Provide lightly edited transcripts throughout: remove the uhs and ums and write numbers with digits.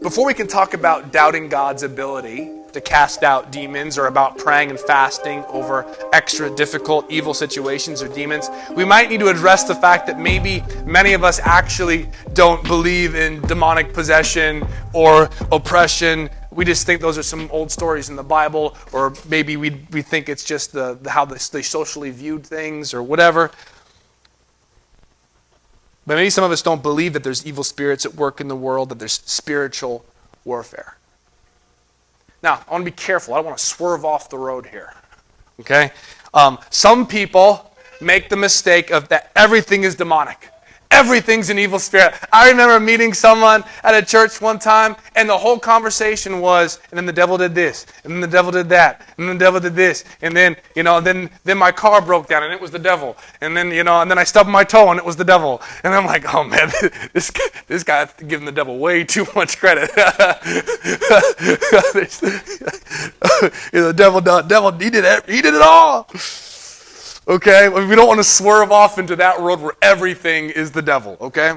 Before we can talk about doubting God's ability to cast out demons or about praying and fasting over extra difficult evil situations or demons, we might need to address the fact that maybe many of us actually don't believe in demonic possession or oppression. We just think those are some old stories in the Bible, or maybe we think it's just how they socially viewed things or whatever. But maybe some of us don't believe that there's evil spirits at work in the world, that there's spiritual warfare. Now, I want to be careful. I don't want to swerve off the road here. Okay? Some people make the mistake of that everything is demonic. Everything's an evil spirit. I remember meeting someone at a church one time, and the whole conversation was, and then the devil did this, and then the devil did that, and then the devil did this, and then, then my car broke down, and it was the devil, and then, and then I stubbed my toe, and it was the devil. And I'm like, oh man, this guy giving the devil way too much credit. The devil, he did it all. Okay, we don't want to swerve off into that road where everything is the devil, okay?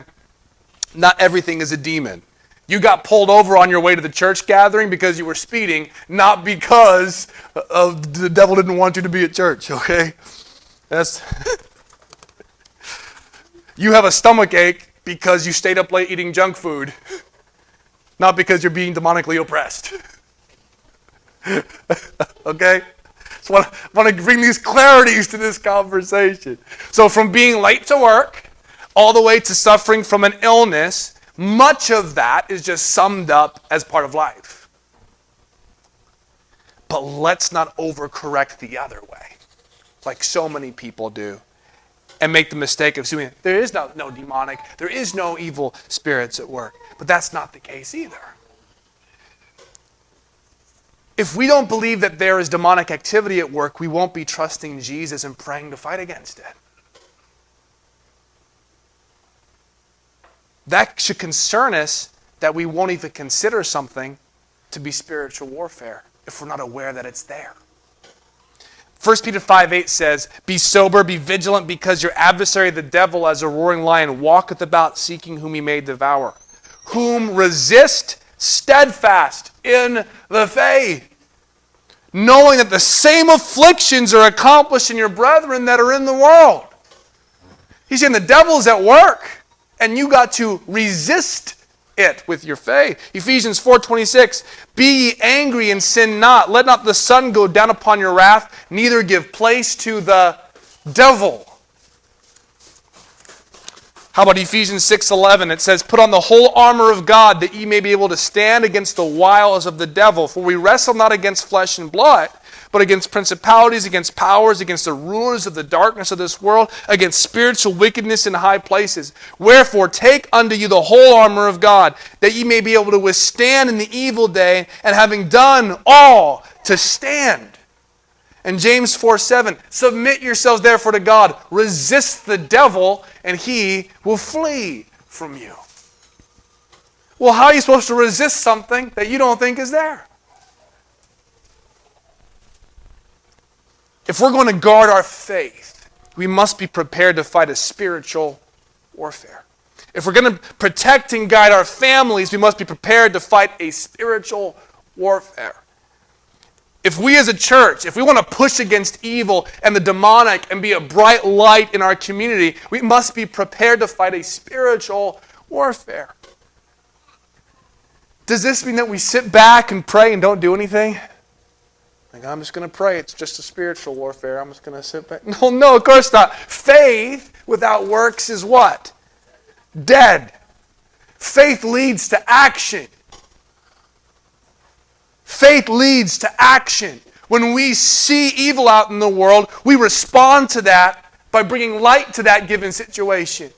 Not everything is a demon. You got pulled over on your way to the church gathering because you were speeding, not because the devil didn't want you to be at church, okay? You have a stomach ache because you stayed up late eating junk food, not because you're being demonically oppressed. Okay? So I want to bring these clarities to this conversation. So from being late to work all the way to suffering from an illness, much of that is just summed up as part of life. But let's not overcorrect the other way, like so many people do, and make the mistake of assuming there is no demonic, there is no evil spirits at work. But that's not the case either. If we don't believe that there is demonic activity at work, we won't be trusting Jesus and praying to fight against it. That should concern us that we won't even consider something to be spiritual warfare if we're not aware that it's there. 1 Peter 5:8 says, "Be sober, be vigilant, because your adversary the devil as a roaring lion walketh about seeking whom he may devour. Whom resist steadfast in the faith, knowing that the same afflictions are accomplished in your brethren that are in the world." He's saying the devil's at work, and you got to resist it with your faith. Ephesians 4:26, "Be ye angry and sin not. Let not the sun go down upon your wrath, neither give place to the devil." How about Ephesians 6:11? It says, "Put on the whole armor of God, that ye may be able to stand against the wiles of the devil. For we wrestle not against flesh and blood, but against principalities, against powers, against the rulers of the darkness of this world, against spiritual wickedness in high places. Wherefore take unto you the whole armor of God, that ye may be able to withstand in the evil day, and having done all, to stand." And James 4:7, "Submit yourselves therefore to God, resist the devil, and he will flee from you." Well, how are you supposed to resist something that you don't think is there? If we're going to guard our faith, we must be prepared to fight a spiritual warfare. If we're going to protect and guide our families, we must be prepared to fight a spiritual warfare. If we as a church, if we want to push against evil and the demonic and be a bright light in our community, we must be prepared to fight a spiritual warfare. Does this mean that we sit back and pray and don't do anything? Like, I'm just going to pray. It's just a spiritual warfare. I'm just going to sit back. No, of course not. Faith without works is what? Dead. Faith leads to action. Faith leads to action. When we see evil out in the world, we respond to that by bringing light to that given situation.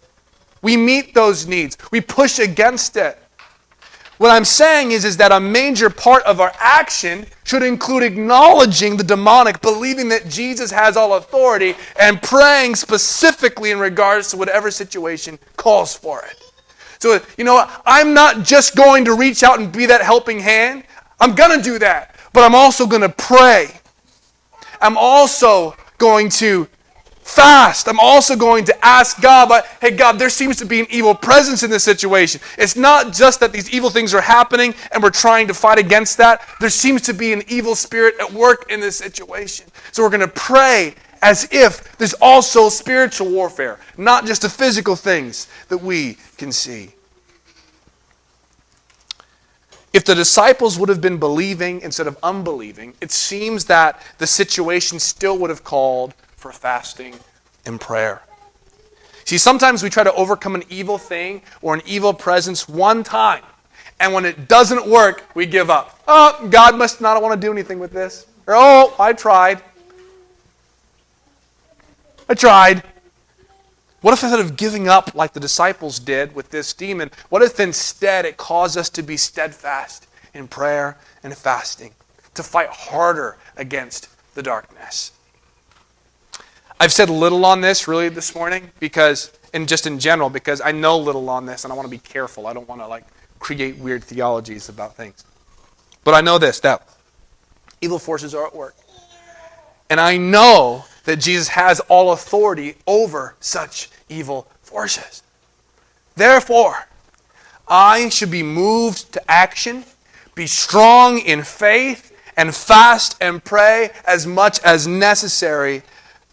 We meet those needs. We push against it. What I'm saying is that a major part of our action should include acknowledging the demonic, believing that Jesus has all authority, and praying specifically in regards to whatever situation calls for it. So, I'm not just going to reach out and be that helping hand. I'm going to do that, but I'm also going to pray. I'm also going to fast, I'm also going to ask God, but hey God, there seems to be an evil presence in this situation. It's not just that these evil things are happening and we're trying to fight against that. There seems to be an evil spirit at work in this situation. So we're going to pray as if there's also spiritual warfare, not just the physical things that we can see. If the disciples would have been believing instead of unbelieving, it seems that the situation still would have called for fasting and prayer. See, sometimes we try to overcome an evil thing or an evil presence one time, and when it doesn't work, we give up. Oh, God must not want to do anything with this. Or, oh, I tried. What if instead of giving up like the disciples did with this demon, what if instead it caused us to be steadfast in prayer and fasting, to fight harder against the darkness? I've said little on this really this morning and just in general, because I know little on this and I want to be careful. I don't want to create weird theologies about things. But I know this, that evil forces are at work. And I know that Jesus has all authority over such evil forces. Therefore, I should be moved to action, be strong in faith, and fast and pray as much as necessary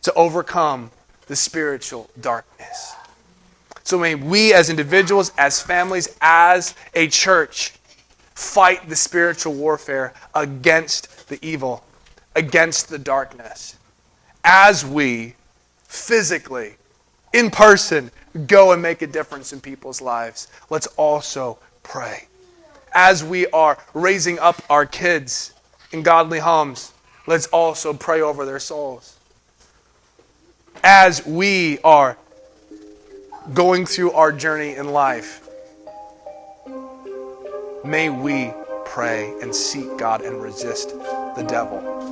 to overcome the spiritual darkness. So may we as individuals, as families, as a church, fight the spiritual warfare against the evil, against the darkness, as we physically, in person, go and make a difference in people's lives. Let's also pray. As we are raising up our kids in godly homes, let's also pray over their souls. As we are going through our journey in life, may we pray and seek God and resist the devil.